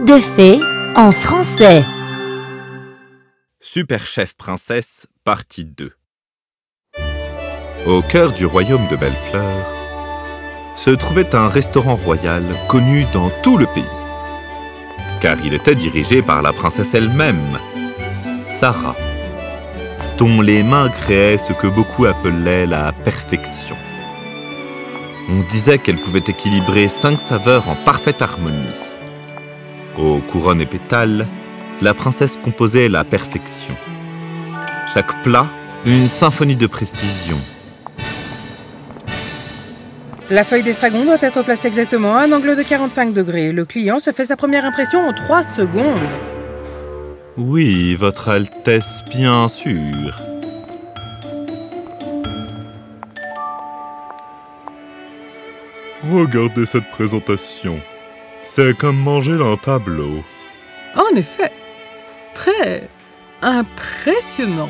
Conte de fées en français. Super Chef Princesse, partie 2. Au cœur du royaume de Bellefleur se trouvait un restaurant royal connu dans tout le pays, car il était dirigé par la princesse elle-même, Sarah, dont les mains créaient ce que beaucoup appelaient la perfection. On disait qu'elle pouvait équilibrer 5 saveurs en parfaite harmonie. Aux couronnes et pétales, la princesse composait la perfection. Chaque plat, une symphonie de précision. La feuille d'estragon doit être placée exactement à un angle de 45 degrés. Le client se fait sa première impression en 3 secondes. Oui, Votre Altesse, bien sûr. Regardez cette présentation. C'est comme manger un tableau. En effet, très impressionnant.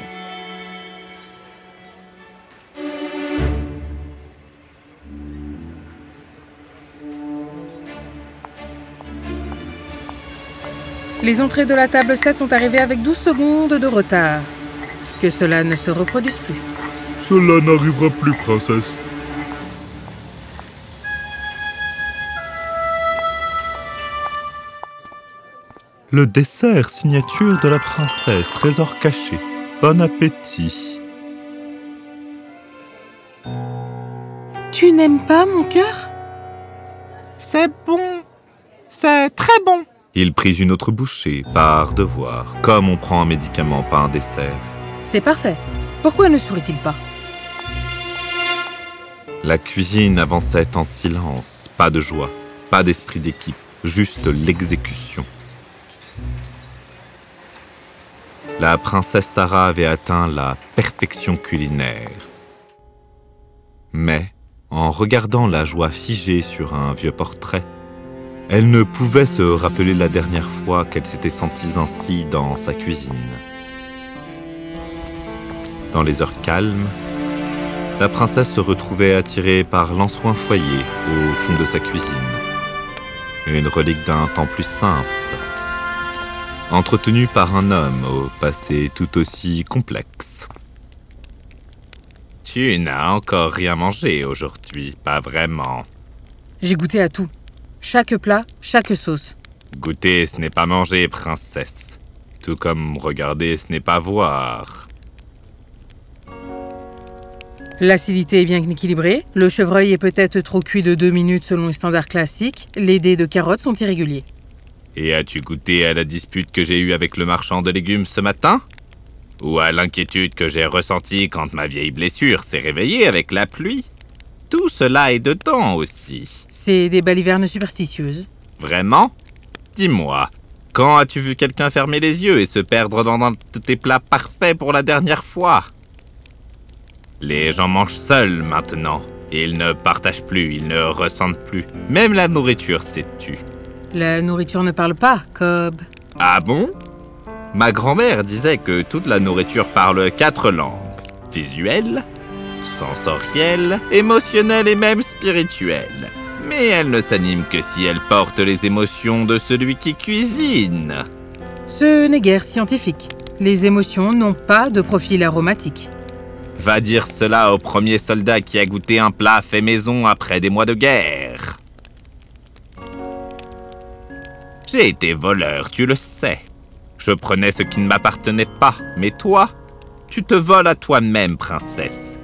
Les entrées de la table 7 sont arrivées avec 12 secondes de retard. Que cela ne se reproduise plus. Cela n'arrivera plus, princesse. Le dessert signature de la princesse, trésor caché. Bon appétit. Tu n'aimes pas mon cœur? C'est bon. C'est très bon. Il prit une autre bouchée, par devoir, comme on prend un médicament, pas un dessert. C'est parfait. Pourquoi ne sourit-il pas? La cuisine avançait en silence, pas de joie, pas d'esprit d'équipe, juste l'exécution. La princesse Sarah avait atteint la perfection culinaire. Mais, en regardant la joie figée sur un vieux portrait, elle ne pouvait se rappeler la dernière fois qu'elle s'était sentie ainsi dans sa cuisine. Dans les heures calmes, la princesse se retrouvait attirée par l'ensoin foyer au fond de sa cuisine. Une relique d'un temps plus simple, entretenue par un homme au passé tout aussi complexe. Tu n'as encore rien mangé aujourd'hui, pas vraiment. J'ai goûté à tout. Chaque plat, chaque sauce. Goûter, ce n'est pas manger, princesse. Tout comme regarder, ce n'est pas voir. L'acidité est bien équilibrée. Le chevreuil est peut-être trop cuit de 2 minutes selon les standards classiques. Les dés de carottes sont irréguliers. Et as-tu goûté à la dispute que j'ai eue avec le marchand de légumes ce matin? Ou à l'inquiétude que j'ai ressentie quand ma vieille blessure s'est réveillée avec la pluie? Tout cela est dedans aussi. C'est des balivernes superstitieuses. Vraiment? Dis-moi, quand as-tu vu quelqu'un fermer les yeux et se perdre dans tes plats parfaits pour la dernière fois? Les gens mangent seuls maintenant. Ils ne partagent plus, ils ne ressentent plus. Même la nourriture s'est tue. La nourriture ne parle pas, Cobb. Ah bon? Ma grand-mère disait que toute la nourriture parle 4 langues. Visuelle, sensorielle, émotionnelle et même spirituelle. Mais elle ne s'anime que si elle porte les émotions de celui qui cuisine. Ce n'est guère scientifique. Les émotions n'ont pas de profil aromatique. Va dire cela au premier soldat qui a goûté un plat fait maison après des mois de guerre. J'ai été voleur, tu le sais. Je prenais ce qui ne m'appartenait pas, mais toi, tu te voles à toi-même, princesse.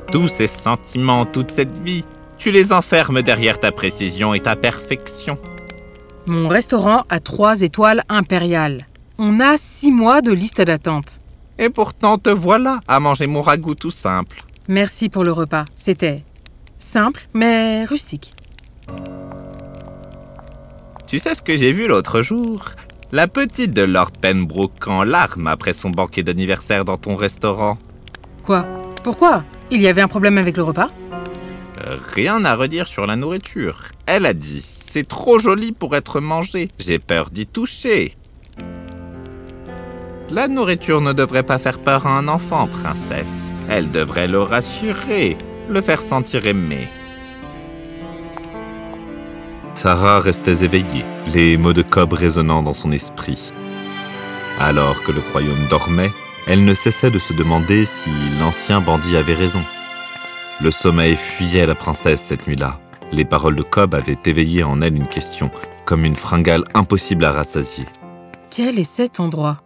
Tous ces sentiments, toute cette vie, tu les enfermes derrière ta précision et ta perfection. Mon restaurant a 3 étoiles impériales. On a 6 mois de liste d'attente. Et pourtant te voilà à manger mon ragoût tout simple. Merci pour le repas. C'était simple, mais rustique. Tu sais ce que j'ai vu l'autre jour? La petite de Lord Pembroke en larmes après son banquet d'anniversaire dans ton restaurant. Quoi? Pourquoi? Il y avait un problème avec le repas? Rien à redire sur la nourriture. Elle a dit, c'est trop joli pour être mangé. J'ai peur d'y toucher. La nourriture ne devrait pas faire peur à un enfant, princesse. Elle devrait le rassurer, le faire sentir aimé. Sarah restait éveillée, les mots de Cobb résonnant dans son esprit. Alors que le royaume dormait, elle ne cessait de se demander si l'ancien bandit avait raison. Le sommeil fuyait la princesse cette nuit-là. Les paroles de Cobb avaient éveillé en elle une question, comme une fringale impossible à rassasier. Quel est cet endroit?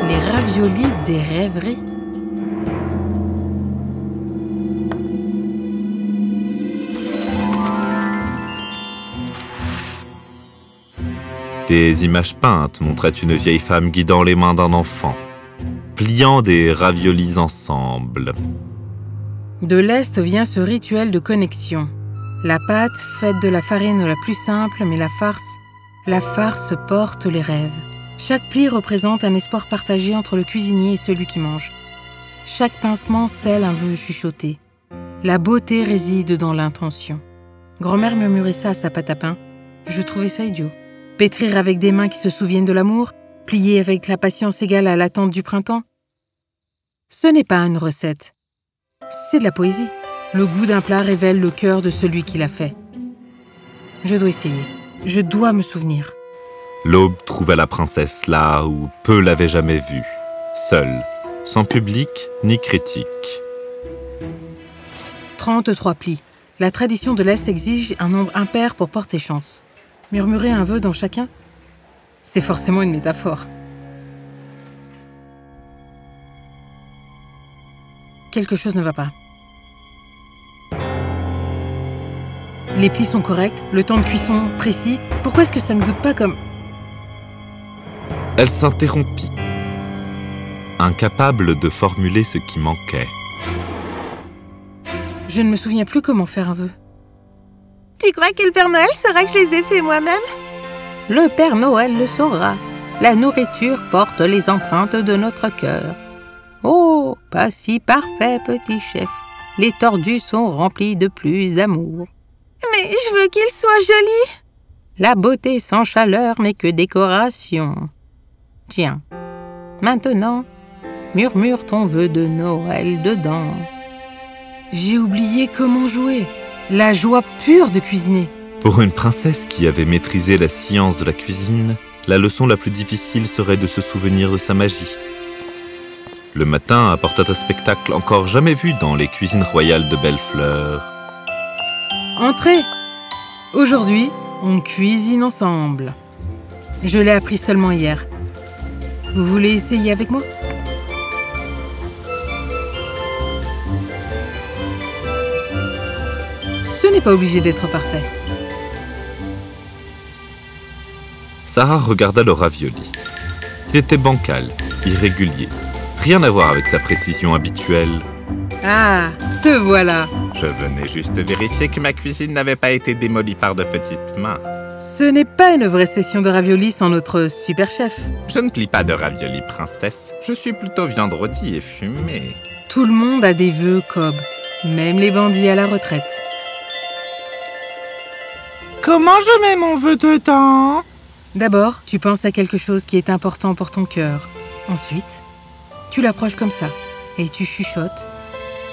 Les raviolis des rêveries. Des images peintes montraient une vieille femme guidant les mains d'un enfant, pliant des raviolis ensemble. De l'Est vient ce rituel de connexion. La pâte faite de la farine la plus simple, mais la farce porte les rêves. Chaque pli représente un espoir partagé entre le cuisinier et celui qui mange. Chaque pincement scelle un vœu chuchoté. La beauté réside dans l'intention. Grand-mère murmurait ça à sa pâte à pain. Je trouvais ça idiot. Pétrir avec des mains qui se souviennent de l'amour, plier avec la patience égale à l'attente du printemps. Ce n'est pas une recette. C'est de la poésie. Le goût d'un plat révèle le cœur de celui qui l'a fait. Je dois essayer. Je dois me souvenir. L'aube trouva la princesse là où peu l'avaient jamais vue, seule, sans public ni critique. 33 plis. La tradition de l'Est exige un nombre impair pour porter chance. Murmurer un vœu dans chacun, c'est forcément une métaphore. Quelque chose ne va pas. Les plis sont corrects, le temps de cuisson précis. Pourquoi est-ce que ça ne goûte pas comme... Elle s'interrompit, incapable de formuler ce qui manquait. Je ne me souviens plus comment faire un vœu. Tu crois que le Père Noël saura que je les ai faits moi-même? Le Père Noël le saura. La nourriture porte les empreintes de notre cœur. Oh, pas si parfait, petit chef. Les tordus sont remplis de plus d'amour. Mais je veux qu'ils soient jolis. La beauté sans chaleur n'est que décoration. Tiens, maintenant, murmure ton vœu de Noël dedans. J'ai oublié comment jouer. La joie pure de cuisiner. Pour une princesse qui avait maîtrisé la science de la cuisine, la leçon la plus difficile serait de se souvenir de sa magie. Le matin apporta un spectacle encore jamais vu dans les cuisines royales de Bellefleur. Entrez! Aujourd'hui, on cuisine ensemble. Je l'ai appris seulement hier. Vous voulez essayer avec moi? Ce n'est pas obligé d'être parfait. Sarah regarda le ravioli. Il était bancal, irrégulier. Rien à voir avec sa précision habituelle. Ah, te voilà! Je venais juste vérifier que ma cuisine n'avait pas été démolie par de petites mains. Ce n'est pas une vraie session de raviolis sans notre super chef. Je ne plie pas de raviolis, princesse. Je suis plutôt viande rôtie et fumée. Tout le monde a des vœux, Cobb. Même les bandits à la retraite. Comment je mets mon vœu dedans? D'abord, tu penses à quelque chose qui est important pour ton cœur. Ensuite, tu l'approches comme ça et tu chuchotes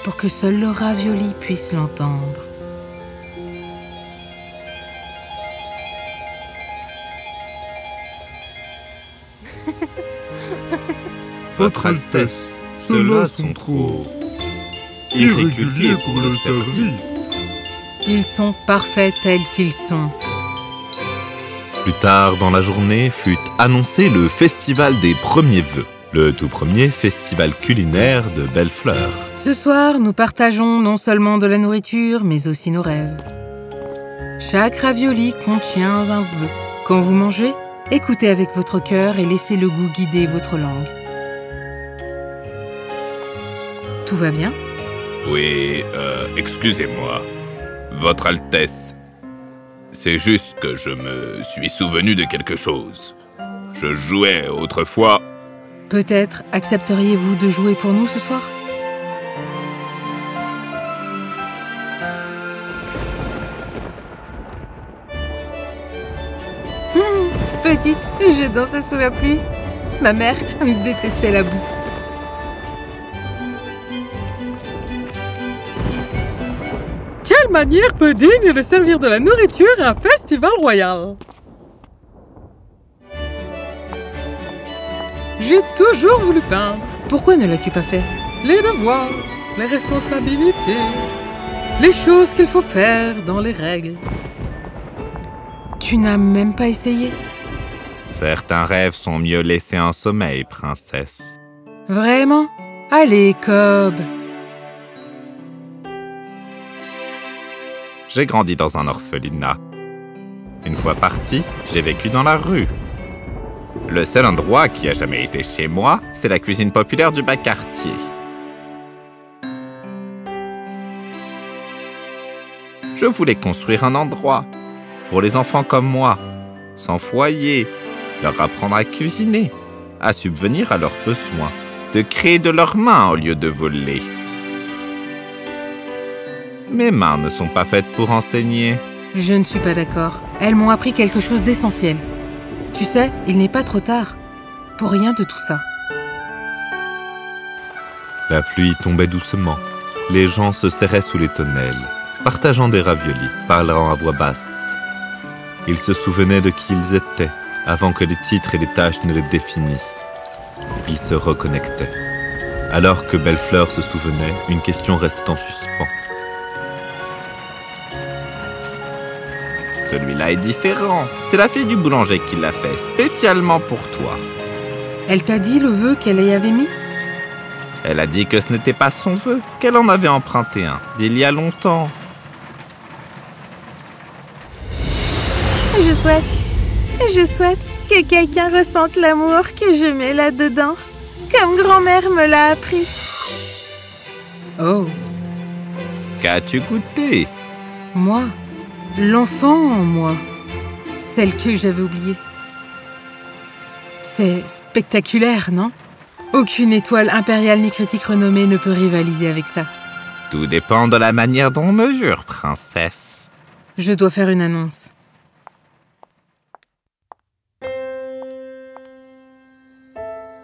pour que seul le ravioli puisse l'entendre. Votre Altesse, ceux-là sont trop irréguliers pour le service. Ils sont parfaits tels qu'ils sont. Plus tard dans la journée fut annoncé le festival des premiers vœux, le tout premier festival culinaire de Bellefleur. Ce soir, nous partageons non seulement de la nourriture, mais aussi nos rêves. Chaque ravioli contient un vœu. Quand vous mangez, écoutez avec votre cœur et laissez le goût guider votre langue. Tout va bien? Oui, excusez-moi. Votre Altesse, c'est juste que je me suis souvenu de quelque chose. Je jouais autrefois... Peut-être accepteriez-vous de jouer pour nous ce soir? Petite, je dansais sous la pluie. Ma mère détestait la boue. quelle manière peu digne de servir de la nourriture à un festival royal! J'ai toujours voulu peindre. Pourquoi ne l'as-tu pas fait? Les devoirs, les responsabilités, les choses qu'il faut faire dans les règles. Tu n'as même pas essayé? Certains rêves sont mieux laissés en sommeil, princesse. Vraiment? Allez, Cobb. J'ai grandi dans un orphelinat. Une fois parti, j'ai vécu dans la rue. Le seul endroit qui a jamais été chez moi, c'est la cuisine populaire du bas quartier. Je voulais construire un endroit pour les enfants comme moi, sans foyer, leur apprendre à cuisiner, à subvenir à leurs besoins, de créer de leurs mains au lieu de voler. Mes mains ne sont pas faites pour enseigner. Je ne suis pas d'accord. Elles m'ont appris quelque chose d'essentiel. Tu sais, il n'est pas trop tard. Pour rien de tout ça. La pluie tombait doucement. Les gens se serraient sous les tonnelles, partageant des raviolis, parlant à voix basse. Ils se souvenaient de qui ils étaient, avant que les titres et les tâches ne les définissent. Ils se reconnectaient. Alors que Bellefleur se souvenait, une question restait en suspens. Celui-là est différent. C'est la fille du boulanger qui l'a fait, spécialement pour toi. Elle t'a dit le vœu qu'elle y avait mis? Elle a dit que ce n'était pas son vœu, qu'elle en avait emprunté un, d'il y a longtemps. Je souhaite que quelqu'un ressente l'amour que je mets là-dedans, comme grand-mère me l'a appris. Oh. Qu'as-tu goûté? Moi? L'enfant en moi. Celle que j'avais oubliée. C'est spectaculaire, non? Aucune étoile impériale ni critique renommée ne peut rivaliser avec ça. Tout dépend de la manière dont on mesure, princesse. Je dois faire une annonce.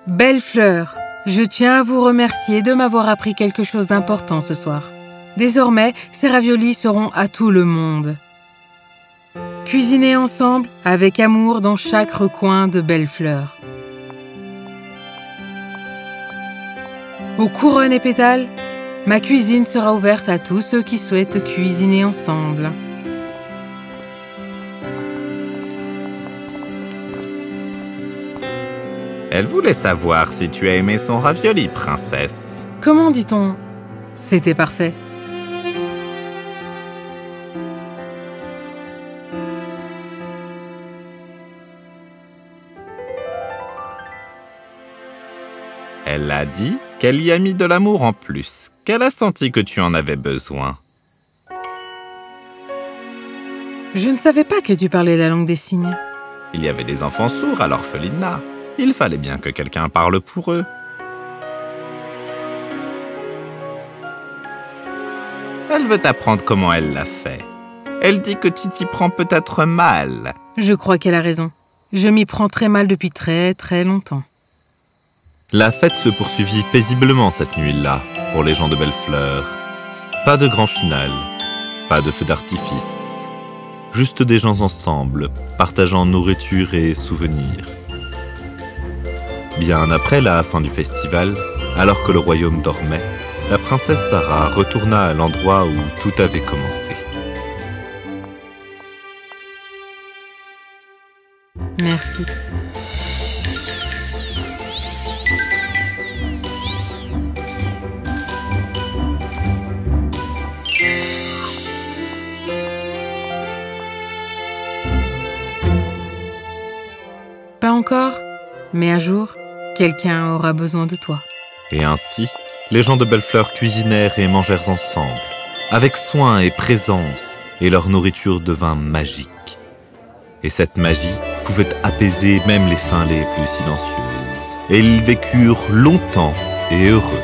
Bellefleur, je tiens à vous remercier de m'avoir appris quelque chose d'important ce soir. Désormais, ces raviolis seront à tout le monde. Cuisinez ensemble, avec amour dans chaque recoin de Bellefleur. Aux couronnes et pétales, ma cuisine sera ouverte à tous ceux qui souhaitent cuisiner ensemble. Elle voulait savoir si tu as aimé son ravioli, princesse. Comment dit-on? C'était parfait. Elle a dit qu'elle y a mis de l'amour en plus, qu'elle a senti que tu en avais besoin. Je ne savais pas que tu parlais la langue des signes. Il y avait des enfants sourds à l'orphelinat. Il fallait bien que quelqu'un parle pour eux. Elle veut t'apprendre comment elle l'a fait. Elle dit que tu t'y prends peut-être mal. Je crois qu'elle a raison. Je m'y prends très mal depuis très longtemps. La fête se poursuivit paisiblement cette nuit-là, pour les gens de Bellefleur. Pas de grand final, pas de feu d'artifice. Juste des gens ensemble, partageant nourriture et souvenirs. Bien après la fin du festival, alors que le royaume dormait, la princesse Sarah retourna à l'endroit où tout avait commencé. Merci. Pas encore, mais un jour, quelqu'un aura besoin de toi. Et ainsi, les gens de Bellefleur cuisinèrent et mangèrent ensemble, avec soin et présence, et leur nourriture devint magique. Et cette magie pouvait apaiser même les fins les plus silencieuses. Et ils vécurent longtemps et heureux.